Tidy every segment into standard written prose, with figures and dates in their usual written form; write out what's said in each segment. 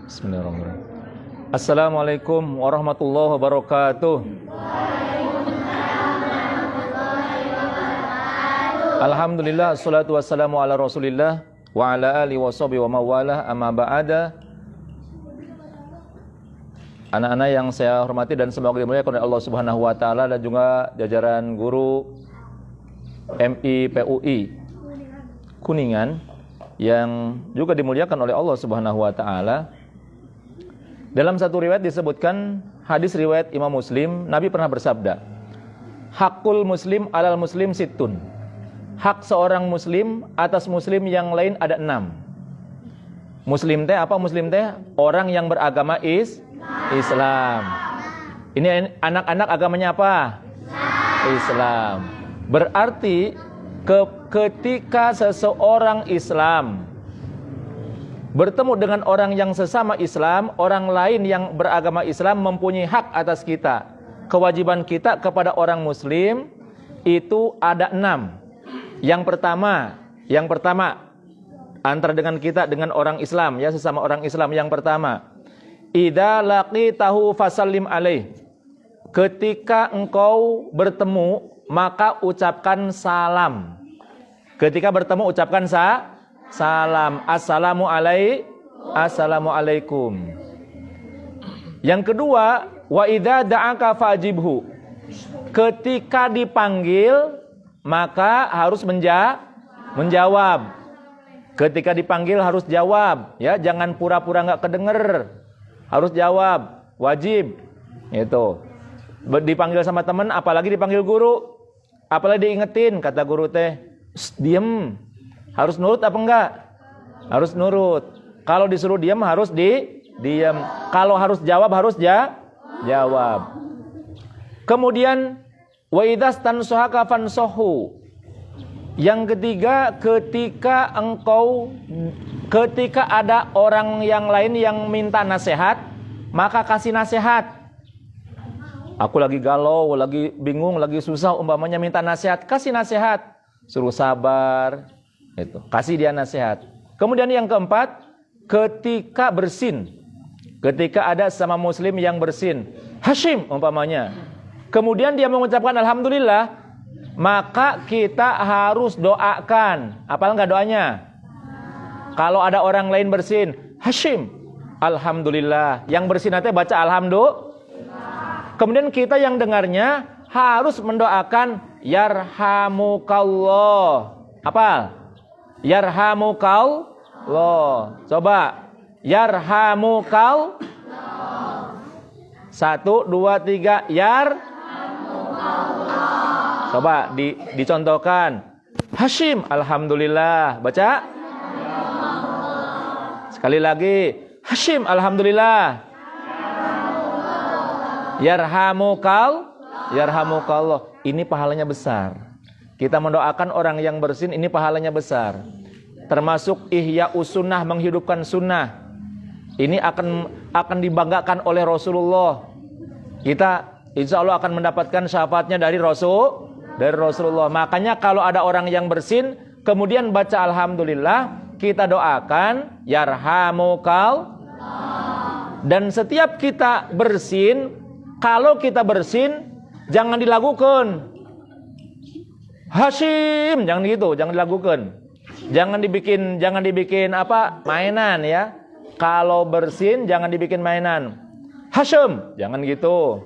Bismillahirrahmanirrahim. Assalamualaikum warahmatullahi wabarakatuh. Alhamdulillah, assalatu wassalamu ala rasulillah wa ala alihi wa sahbihi wa mawalah, amma ba'da. Anak-anak yang saya hormati dan semoga dimuliakan oleh Allah Subhanahu wa taala, dan juga jajaran guru MI PUI Kuningan yang juga dimuliakan oleh Allah Subhanahu wa taala. Dalam satu riwayat disebutkan, hadis riwayat Imam Muslim, Nabi pernah bersabda, "Hakul muslim alal muslim sittun." Hak seorang muslim atas muslim yang lain ada 6. Muslim teh apa? Muslim teh orang yang beragama Islam. Ini anak-anak agamanya apa? Islam. Berarti ketika seseorang Islam bertemu dengan orang yang sesama Islam, orang lain yang beragama Islam mempunyai hak atas kita. Kewajiban kita kepada orang muslim itu ada 6. Yang pertama antara dengan kita dengan orang Islam, ya, sesama orang Islam. Yang pertama, idza laqitahu fasallim alaih. Ketika engkau bertemu, maka ucapkan salam. Ketika bertemu ucapkan salam. Assalamualaikum. Yang kedua, wa idza da'aka fajibhu. Ketika dipanggil, maka harus menjawab. Ketika dipanggil harus jawab, ya, jangan pura-pura enggak kedenger. Harus jawab, wajib. Itu. Dipanggil sama teman, apalagi dipanggil guru. Apalagi diingetin, kata guru teh, diem. Harus nurut apa enggak? Harus nurut. Kalau disuruh diem harus diem. Kalau harus jawab harus jawab. Kemudian wa idzas tansuhaka fansuhu. Yang ketiga, ketika ada orang yang lain yang minta nasihat, maka kasih nasihat. Aku lagi galau, lagi bingung, lagi susah, umpamanya minta nasihat, kasih nasihat. Suruh sabar, itu. Kasih dia nasihat. Kemudian yang keempat, ketika bersin. Ketika ada sama muslim yang bersin, Hashim umpamanya. Kemudian dia mengucapkan alhamdulillah, maka kita harus doakan. Apal enggak doanya? Kalau ada orang lain bersin, Hashim, alhamdulillah. Yang bersin nanti baca alhamdulillah. Kemudian kita yang dengarnya harus mendoakan yarhamukallah. Apal? Yarhamukallah. Coba. Yarhamukallah. 1, 2, 3. Coba dicontohkan. Hashim, alhamdulillah. Baca. Sekali lagi. Hashim, alhamdulillah. Yarhamukallah. Ini pahalanya besar. Kita mendoakan orang yang bersin, ini pahalanya besar. Termasuk ihya sunnah, menghidupkan sunnah. Ini akan dibanggakan oleh Rasulullah. Kita insya Allah akan mendapatkan syafaatnya dari Rasulullah. Makanya kalau ada orang yang bersin, kemudian baca alhamdulillah, kita doakan yarhamukal. Dan setiap kita bersin, kalau kita bersin, jangan dilakukan Hashim, jangan gitu, jangan dilakukan. Jangan dibikin apa? Mainan, ya. Kalau bersin jangan dibikin mainan. Hashim, jangan gitu.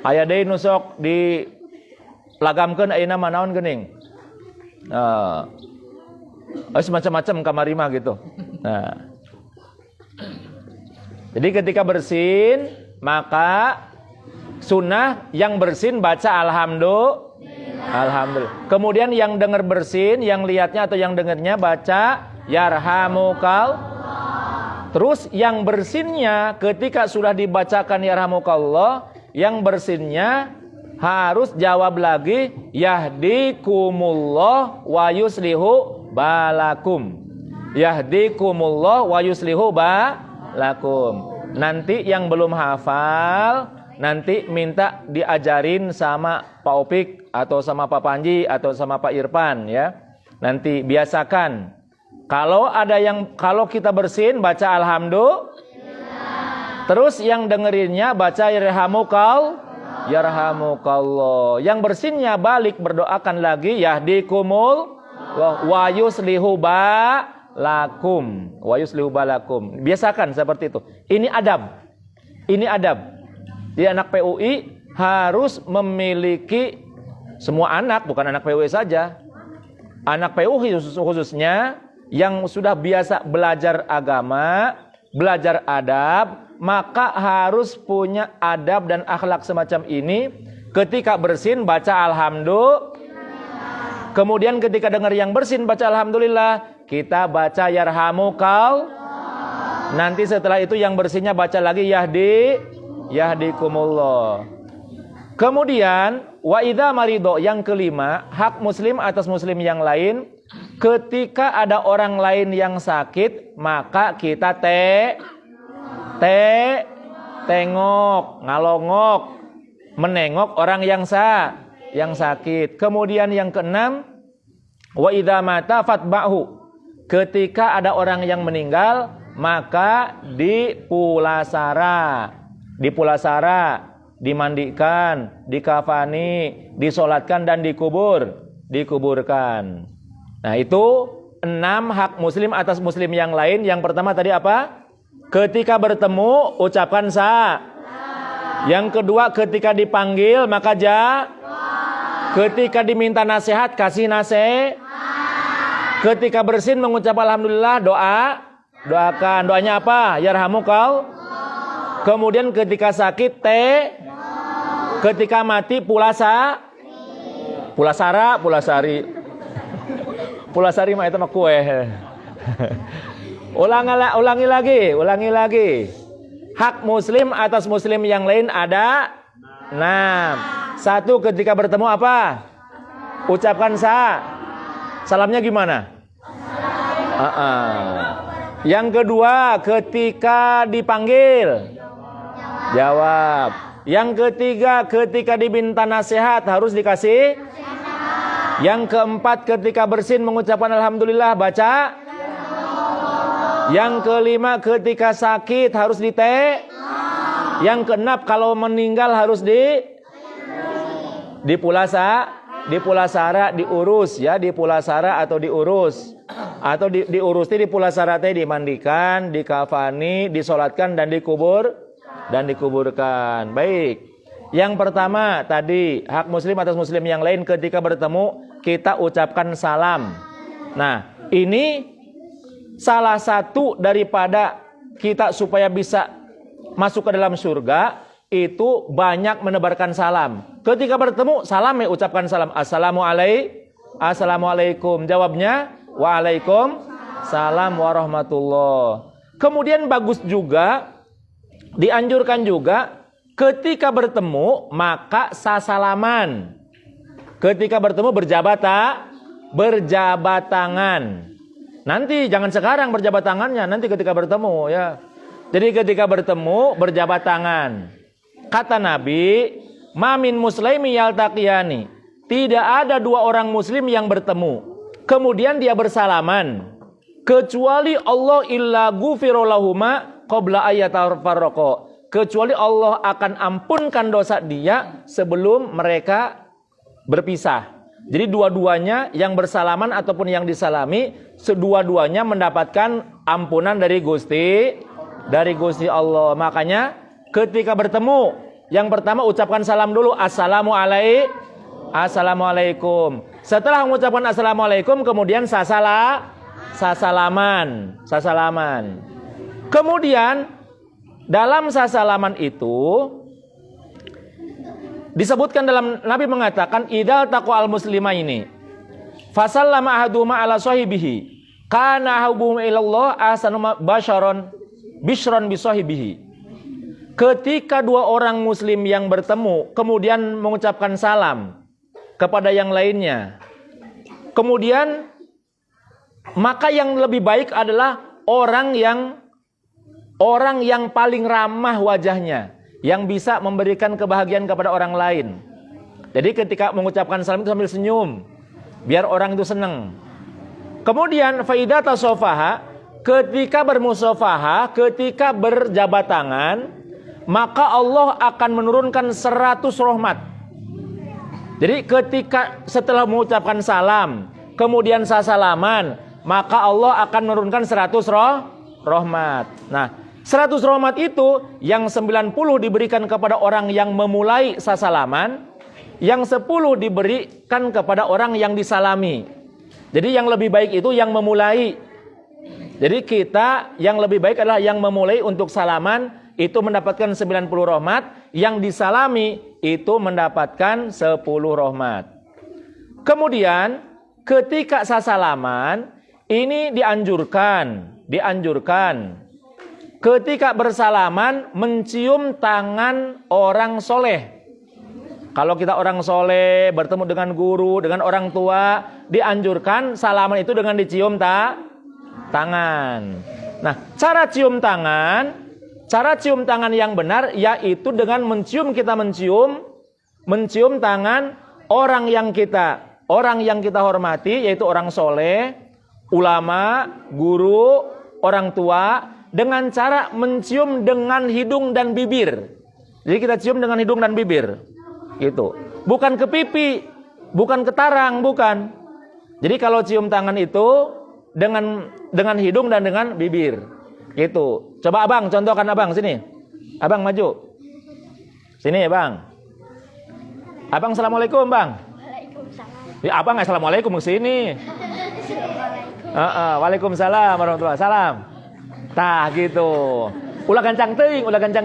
Aya deui nu sok dilagamkeun ayeuna mah naon geuning. Macam-macam kamari mah gitu. Nah. Jadi ketika bersin, maka sunnah yang bersin baca alhamdulillah. Kemudian yang dengar bersin, yang lihatnya atau yang dengarnya baca yarhamukal. Terus yang bersinnya ketika sudah dibacakan yarhamukallah, yang bersinnya harus jawab lagi yahdikumullah wa yuslihu balakum. Yahdikumullah wa yuslihu balakum. Nanti yang belum hafal, nanti minta diajarin sama Pak Opik atau sama Pak Panji atau sama Pak Irfan, ya. Nanti biasakan Kalau kita bersin baca alhamdulillah. Terus yang dengerinnya baca yarhamukallah. Yang bersinnya balik berdoakan lagi yahdikumul wa yuslihu balakum. Biasakan seperti itu. Ini adab. Di anak PUI harus memiliki, semua anak, bukan anak PUI saja. Anak PUI khususnya yang sudah biasa belajar agama, belajar adab, maka harus punya adab dan akhlak semacam ini. Ketika bersin baca alhamdulillah. Kemudian ketika dengar yang bersin baca alhamdulillah, kita baca yarhamukal. Nanti setelah itu yang bersinnya baca lagi yahdikumullah. Kemudian wa idza marido, yang kelima, hak muslim atas muslim yang lain. Ketika ada orang lain yang sakit, maka kita tengok, ngalongok, menengok orang yang sakit. Kemudian yang keenam, wa idza mata fatba'hu. Ketika ada orang yang meninggal, maka dipulasara, dimandikan, dikafani, disolatkan dan dikuburkan. Nah, itu 6 hak muslim atas muslim yang lain. Yang pertama tadi apa? Ketika bertemu ucapkan Yang kedua, ketika dipanggil maka Ketika diminta nasihat kasih nasihat. Ketika bersin mengucap alhamdulillah, doakan. Doanya apa? Yarhamukal. Kemudian ketika sakit ketika mati pulasari. Pulasari mah itu mah kue. Ulangi lagi. Hak muslim atas muslim yang lain ada 6. 1, ketika bertemu apa? Ucapkan salamnya gimana? Yang kedua, ketika dipanggil jawab. Yang ketiga, ketika diminta nasihat harus dikasih. Yang keempat, ketika bersin mengucapkan alhamdulillah baca. Yang kelima, ketika sakit harus Yang keenam, kalau meninggal harus dipulasara, diurus ya, dipulasara atau diurus. Atau diurusi, dipulasara teh dimandikan, dikafani, disolatkan dan dikuburkan. Baik. Yang pertama tadi, hak muslim atas muslim yang lain, ketika bertemu kita ucapkan salam. Nah, ini salah satu daripada kita supaya bisa masuk ke dalam surga, itu banyak menebarkan salam. Ketika bertemu, salam ya, ucapkan salam. Assalamualaikum. Jawabnya, waalaikumsalam warahmatullah. Kemudian bagus juga, dianjurkan juga, ketika bertemu maka sasalaman. Ketika bertemu berjabat tangan. Nanti jangan sekarang berjabat tangannya, nanti ketika bertemu ya. Jadi ketika bertemu berjabat tangan. Kata Nabi, mamin muslimi yaltaqiyani. Tidak ada 2 orang muslim yang bertemu kemudian dia bersalaman, kecuali Allah illa ghufira lahuma qabla ayatafarraqa. Kecuali Allah akan ampunkan dosa dia sebelum mereka berpisah. Jadi dua-duanya, yang bersalaman ataupun yang disalami, sedua-duanya mendapatkan ampunan dari Gusti Allah. Makanya ketika bertemu, yang pertama ucapkan salam dulu, assalamualaikum. Setelah mengucapkan assalamualaikum, kemudian sasalaman. Kemudian dalam sasalaman itu disebutkan, dalam Nabi mengatakan, idal taqwa al muslimaini fasallama ahaduhuma ala sahibihi kana hubbuhum ilallah ahsanu bishron bi sahibihi. Ketika 2 orang muslim yang bertemu kemudian mengucapkan salam kepada yang lainnya, kemudian maka yang lebih baik adalah orang yang paling ramah wajahnya, yang bisa memberikan kebahagiaan kepada orang lain. Jadi ketika mengucapkan salam itu sambil senyum, biar orang itu senang. Kemudian faida tasofaha, ketika bermusafahah, ketika berjabat tangan, maka Allah akan menurunkan 100 rahmat. Jadi ketika setelah mengucapkan salam, kemudian salaman, maka Allah akan menurunkan 100 rahmat. Nah, 100 rahmat itu yang 90 diberikan kepada orang yang memulai salaman, yang 10 diberikan kepada orang yang disalami. Jadi yang lebih baik itu yang memulai. Jadi kita yang lebih baik adalah yang memulai untuk salaman, itu mendapatkan 90 rahmat, yang disalami itu mendapatkan 10 rahmat. Kemudian ketika salaman ini dianjurkan ketika bersalaman mencium tangan orang soleh. Kalau kita orang soleh bertemu dengan guru, dengan orang tua, dianjurkan salaman itu dengan dicium tangan. Nah, cara cium tangan yang benar yaitu dengan mencium tangan orang yang kita hormati, yaitu orang soleh, ulama, guru, orang tua, dengan cara mencium dengan hidung dan bibir. Jadi kita cium dengan hidung dan bibir. Gitu. Bukan ke pipi, bukan ke tarang, bukan. Jadi kalau cium tangan itu dengan hidung dan dengan bibir. Gitu. Coba abang, contohkan abang sini. Abang maju. Sini ya bang. Abang assalamualaikum bang. Waalaikumsalam. Ya, abang assalamualaikum ke sini. Waalaikumsalam warahmatullahi wabarakatuh. Tah gitu. Ulah gancang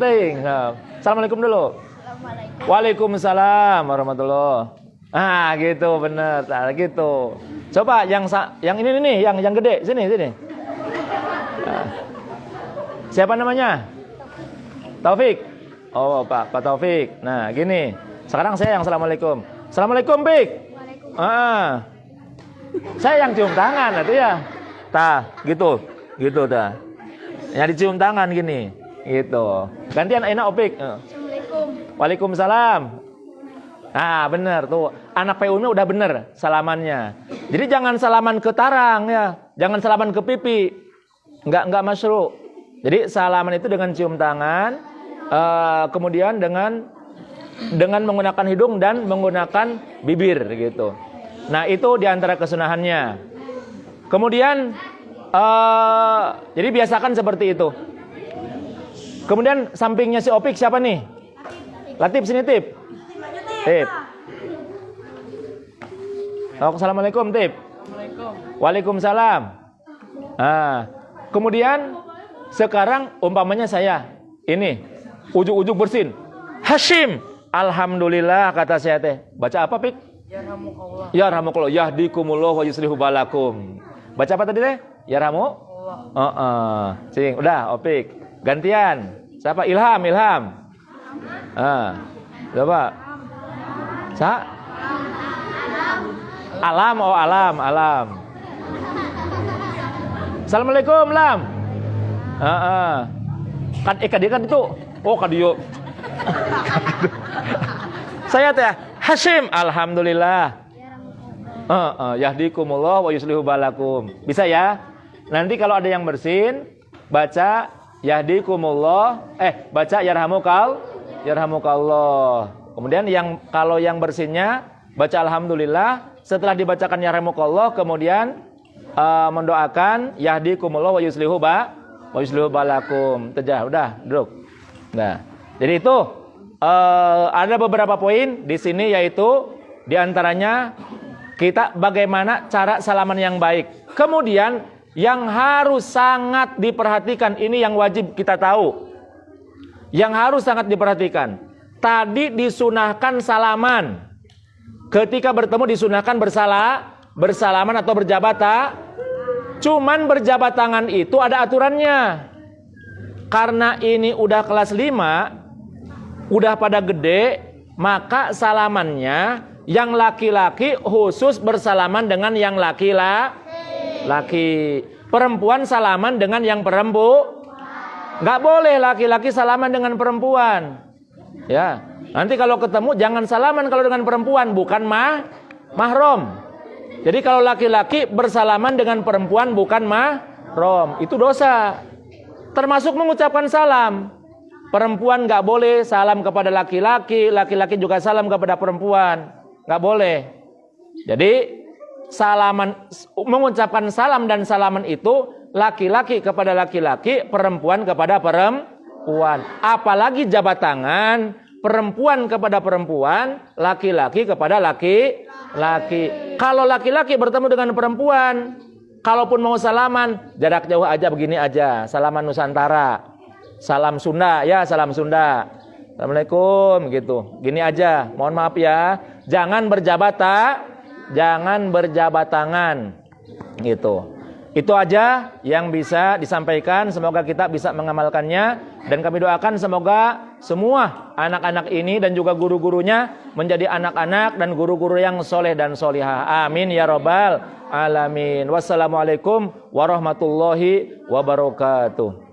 teuing. Assalamualaikum dulu. Waalaikumsalam warahmatullahi. Gitu bener, gitu. Coba yang ini nih, yang gede, sini. Nah. Siapa namanya? Taufik. Oh, Pak Taufik. Nah, gini. Sekarang saya yang assalamualaikum. Assalamualaikum, Pik. Saya yang cium tangan itu ya. Gitu dah. Ya dicium tangan gini. Gitu. Gantian enak Opik. Waalaikumsalam. Bener tuh. Anak PU-nya udah bener salamannya. Jadi jangan salaman ke tarang ya. Jangan salaman ke pipi. Enggak masyru'. Jadi salaman itu dengan cium tangan, kemudian dengan menggunakan hidung dan menggunakan bibir gitu. Nah, itu diantara kesunahannya. Kemudian jadi biasakan seperti itu. Kemudian sampingnya si Opik siapa nih? Latif, sini Tip. Assalamualaikum Tip. Waalaikumsalam. Kemudian sekarang umpamanya saya ini ujuk-ujuk bersin. Hashim, alhamdulillah kata saya teh. Baca apa Pik? Yarhamukallah. Yahdikumullah wa yuslihu balakum. Baca apa tadi teh? Yarhamukallah. Sing, udah Opik. Gantian. Siapa? Ilham. Coba. Alam. Assalamualaikum, Lam. Kan dia kan itu. Oh, kadio. Saya teh Hashim, alhamdulillah. Yahdikumullah wa yuslihu balakum. Bisa ya? Nanti kalau ada yang bersin, baca yahdikumullah, baca yarhamukallah. Kemudian kalau yang bersinnya baca alhamdulillah, setelah dibacakan yarhamukallah kemudian mendoakan yahdikumullah wa yuslihu balakum. Udah, duduk. Nah, jadi itu ada beberapa poin di sini, yaitu diantaranya kita bagaimana cara salaman yang baik. Kemudian yang harus sangat diperhatikan, ini yang wajib kita tahu, yang harus sangat diperhatikan. Tadi disunahkan salaman, ketika bertemu disunahkan bersalaman atau berjabat tangan. Cuman berjabat tangan itu ada aturannya. Karena ini udah kelas 5, udah pada gede, maka salamannya yang laki-laki khusus bersalaman dengan yang laki-laki. Perempuan salaman dengan yang perempuan. Nggak boleh laki-laki salaman dengan perempuan. Ya, nanti kalau ketemu jangan salaman kalau dengan perempuan, bukan mahram. Jadi kalau laki-laki bersalaman dengan perempuan bukan mahram, itu dosa. Termasuk mengucapkan salam. Perempuan nggak boleh salam kepada laki-laki, laki-laki juga salam kepada perempuan, nggak boleh. Jadi mengucapkan salam dan salaman itu laki-laki kepada laki-laki, perempuan kepada perempuan. Apalagi jabat tangan, perempuan kepada perempuan, laki-laki kepada laki-laki. Kalau laki-laki bertemu dengan perempuan, kalaupun mau salaman, jarak jauh aja, begini aja, salaman Nusantara. Salam Sunda, ya salam Sunda. Assalamualaikum gitu. Gini aja, mohon maaf ya. Jangan berjabat tangan gitu. Itu aja yang bisa disampaikan. Semoga kita bisa mengamalkannya. Dan kami doakan semoga semua anak-anak ini dan juga guru-gurunya menjadi anak-anak dan guru-guru yang soleh dan solihah. Amin ya rabbal alamin. Wassalamualaikum warahmatullahi wabarakatuh.